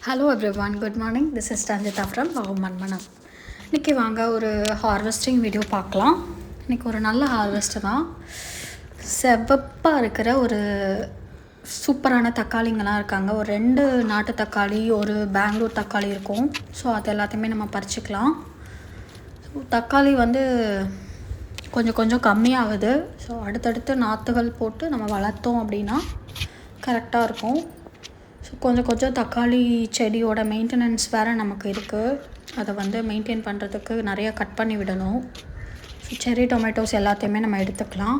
Hello everyone, good morning. This is Ranjitha from Manmanam. இன்றைக்கி வாங்க ஒரு ஹார்வெஸ்டிங் வீடியோ பார்க்கலாம். இன்றைக்கி ஒரு நல்ல ஹார்வெஸ்ட்டு தான். செவப்பாக இருக்கிற ஒரு சூப்பரான தக்காளிங்கெல்லாம் இருக்காங்க. ஒரு 2 நாட்டு தக்காளி, ஒரு பெங்களூர் தக்காளி இருக்கும். ஸோ அது எல்லாத்தையுமே நம்ம பறிச்சுக்கலாம். தக்காளி வந்து கொஞ்சம் கொஞ்சம் கம்மியாகுது. ஸோ அடுத்தடுத்து நாற்றுகள் போட்டு நம்ம வளர்த்தோம் அப்படின்னா கரெக்டாக இருக்கும். ஸோ கொஞ்சம் தக்காளி செடியோட மெயின்டெனன்ஸ் வேறு நமக்கு இருக்குது. அதை வந்து மெயின்டைன் பண்ணுறதுக்கு நிறையா கட் பண்ணி விடணும். ஸோ செர்ரி டொமேட்டோஸ் எல்லாத்தையுமே நம்ம எடுத்துக்கலாம்.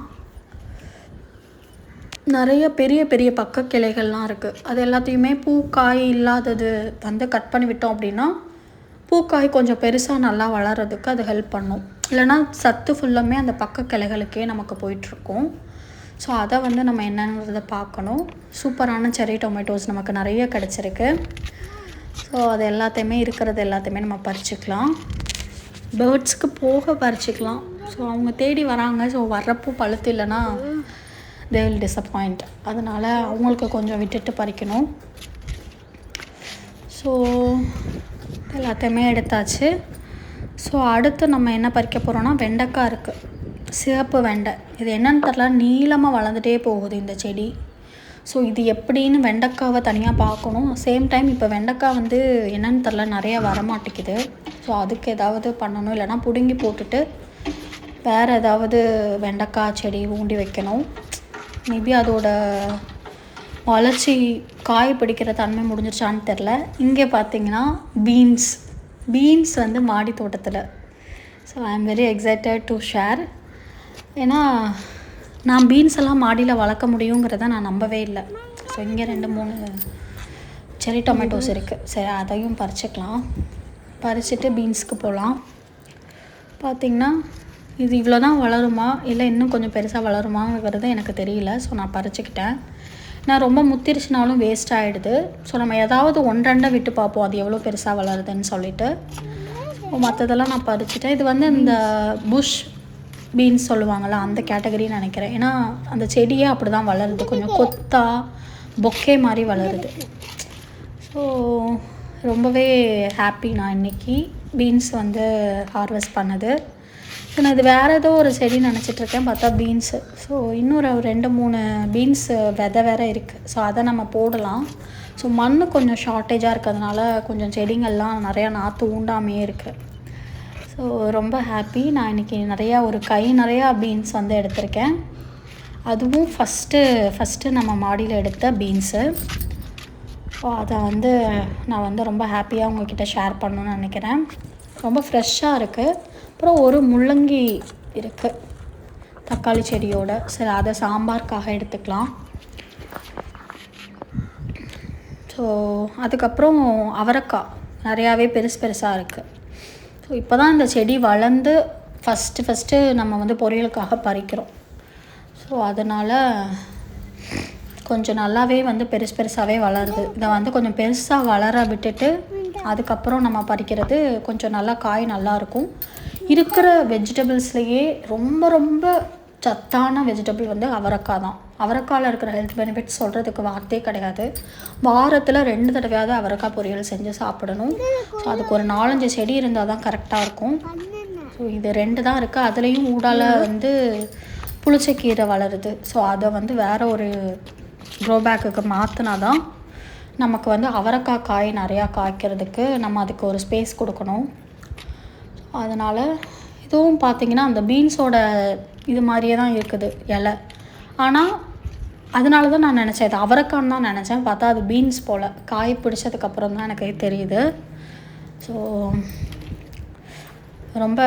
நிறைய பெரிய பெரிய பக்க கிளைகள்லாம் இருக்குது. அது எல்லாத்தையுமே பூக்காய் இல்லாதது வந்து கட் பண்ணி விட்டோம் அப்படின்னா பூக்காய் கொஞ்சம் பெருசாக நல்லா வளர்கிறதுக்கு அது ஹெல்ப் பண்ணும். இல்லைனா சத்து ஃபுல்லாமே அந்த பக்க கிளைகளுக்கே நமக்கு போயிட்டுருக்கும். ஸோ அதை வந்து நம்ம என்னன்றதை பார்க்கணும். சூப்பரான செர்ரி டொமேட்டோஸ் நமக்கு நிறைய கிடச்சிருக்கு. ஸோ அது எல்லாத்தையுமே நம்ம பறிச்சுக்கலாம். பேர்ட்ஸ்க்கு போக பறிச்சுக்கலாம். ஸோ அவங்க தேடி வராங்க. ஸோ வர்றப்போ பழுத்து இல்லைன்னா தே வில் டிசப்பாயிண்ட். அதனால் அவங்களுக்கு கொஞ்சம் விட்டுட்டு பறிக்கணும். ஸோ எல்லாத்தையுமே எடுத்தாச்சு. ஸோ அடுத்து நம்ம என்ன பறிக்க போகிறோன்னா வெண்டைக்காய் இருக்குது. சிவப்பு வெண்டை. இது என்னன்னு தெரில, நீளமாக வளர்ந்துட்டே போகுது இந்த செடி. ஸோ இது எப்படின்னு வெண்டைக்காவை தனியாக பார்க்கணும். சேம் டைம் இப்போ வெண்டைக்காய் வந்து என்னன்னு தெரில நிறையா வரமாட்டேங்குது. ஸோ அதுக்கு ஏதாவது பண்ணணும். இல்லைனா பிடுங்கி போட்டுட்டு வேறு ஏதாவது வெண்டைக்காய் செடி ஊண்டி வைக்கணும். மேபி அதோட வளர்ச்சி காய் பிடிக்கிற தன்மை முடிஞ்சிருச்சான்னு தெரில. இங்கே பார்த்தீங்கன்னா பீன்ஸ் வந்து மாடி தோட்டத்தில். So I am very excited to share. ஏன்னா நான் பீன்ஸ் எல்லாம் மாடியில் வளர்க்க முடியுங்கிறத நான் நம்பவே இல்லை. ஸோ இங்கே 2-3 செர்ரி டொமேட்டோஸ் இருக்குது. சரி, அதையும் பறிச்சுக்கலாம். பறிச்சுட்டு பீன்ஸுக்கு போகலாம். பார்த்திங்கன்னா இது இவ்வளோ தான் வளருமா இல்லை இன்னும் கொஞ்சம் பெருசாக வளருமாங்கிறது எனக்கு தெரியல. ஸோ நான் பறிச்சுக்கிட்டேன். நான் ரொம்ப முத்திருச்சுனாலும் வேஸ்ட் ஆகிடுது. ஸோ நம்ம ஏதாவது 1-2 விட்டு பார்ப்போம் அது எவ்வளோ பெருசாக வளருதுன்னு சொல்லிட்டு. மற்றதெல்லாம் நான் பறிச்சுட்டேன். இது வந்து இந்த புஷ் பீன்ஸ் சொல்லுவாங்கள்ல, அந்த கேட்டகரின்னு நினைக்கிறேன். ஏன்னா அந்த செடியே அப்படி தான் வளருது. கொஞ்சம் கொத்தா பொக்கே மாதிரி வளருது. ஸோ ரொம்பவே ஹாப்பி நான் இன்றைக்கி பீன்ஸ் வந்து ஹார்வெஸ்ட் பண்ணது. ஸோ நான் இது வேறு ஏதோ ஒரு செடி நினச்சிட்ருக்கேன். பார்த்தா பீன்ஸு. ஸோ இன்னொரு 2-3 பீன்ஸ் விதை வேறு இருக்குது. ஸோ அதை நம்ம போடலாம். ஸோ மண் கொஞ்சம் ஷார்ட்டேஜாக இருக்கிறதுனால கொஞ்சம் செடிங்கள்லாம் நிறையா நாற்று ஊண்டாமையே இருக்குது. ஸோ ரொம்ப ஹாப்பி. நான் இன்றைக்கி ஒரு கை நிறையா பீன்ஸ் வந்து எடுத்திருக்கேன். அதுவும் ஃபஸ்ட்டு நம்ம மாடியில் எடுத்த பீன்ஸு. ஸோ அதை வந்து நான் வந்து ரொம்ப ஹாப்பியாக உங்கள்கிட்ட ஷேர் பண்ணணுன்னு நினைக்கிறேன். ரொம்ப ஃப்ரெஷ்ஷாக இருக்குது. அப்புறம் ஒரு முள்ளங்கி இருக்குது தக்காளி செடியோட. சரி, அதை சாம்பாருக்காக எடுத்துக்கலாம். ஸோ அதுக்கப்புறம் அவரைக்காய் நிறையாவே பெருசாக இருக்குது. ஸோ இப்போ தான் இந்த செடி வளர்ந்து ஃபஸ்ட்டு நம்ம வந்து பொரியலுக்காக பறிக்கிறோம். ஸோ அதனால் கொஞ்சம் நல்லாவே வந்து பெருசாகவே வளருது. இதை வந்து கொஞ்சம் பெருசாக வளர விட்டுட்டு அதுக்கப்புறம் நம்ம பறிக்கிறது கொஞ்சம் நல்லா காய் நல்லாயிருக்கும். இருக்கிற வெஜிடபிள்ஸ்லேயே ரொம்ப சத்தான வெஜிடபிள் வந்து அவரைக்காய் தான். அவரைக்காயில் இருக்கிற ஹெல்த் பெனிஃபிட்ஸ் சொல்கிறதுக்கு வார்த்தையே கிடையாது. வாரத்தில் 2 தடவையாவது அவரைக்காய் பொரியல் செஞ்சு சாப்பிடணும். ஸோ அதுக்கு ஒரு 4-5 செடி இருந்தால் தான் கரெக்டாக இருக்கும். ஸோ இது 2 தான் இருக்குது. அதுலேயும் ஊடால வந்து புளிச்சக்கீரை வளருது. ஸோ அதை வந்து வேறு ஒரு க்ரோபேக்குக்கு மாற்றினா தான் நமக்கு வந்து அவரைக்காய் காய் நிறையா காய்க்கிறதுக்கு நம்ம அதுக்கு ஒரு ஸ்பேஸ் கொடுக்கணும். அதனால் இதுவும் பார்த்திங்கன்னா அந்த பீன்ஸோட இது மாதிரியே தான் இருக்குது இலை. ஆனால் அதனால தான் நான் நினச்சேன் இது அவரைக்கான்னு தான் நினச்சேன். பார்த்தா அது பீன்ஸ் போல். காய் பிடிச்சதுக்கப்புறம் தான் எனக்கு தெரியுது. ஸோ ரொம்ப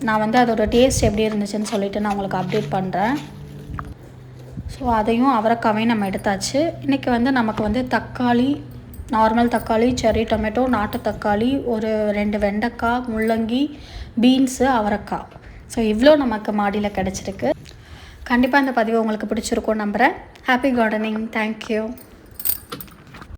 நான் வந்து அதோடய டேஸ்ட் எப்படி இருந்துச்சுன்னு சொல்லிவிட்டு நான் உங்களுக்கு அப்டேட் பண்ணுறேன். ஸோ அதையும் அவரைக்காவையும் நம்ம எடுத்தாச்சு. இன்றைக்கி வந்து நமக்கு வந்து தக்காளி, நார்மல் தக்காளி, செர்ரி டொமேட்டோ, நாட்டு தக்காளி, ஒரு 2 வெண்டைக்காய், முள்ளங்கி, பீன்ஸு, அவரைக்காய். ஸோ இவ்வளோ நமக்கு மாடியில் கிடச்சிருக்கு. கண்டிப்பாக இந்த பதிவு உங்களுக்கு பிடிச்சிருக்கும்னு நம்புகிறேன். Happy gardening. தேங்க்யூ.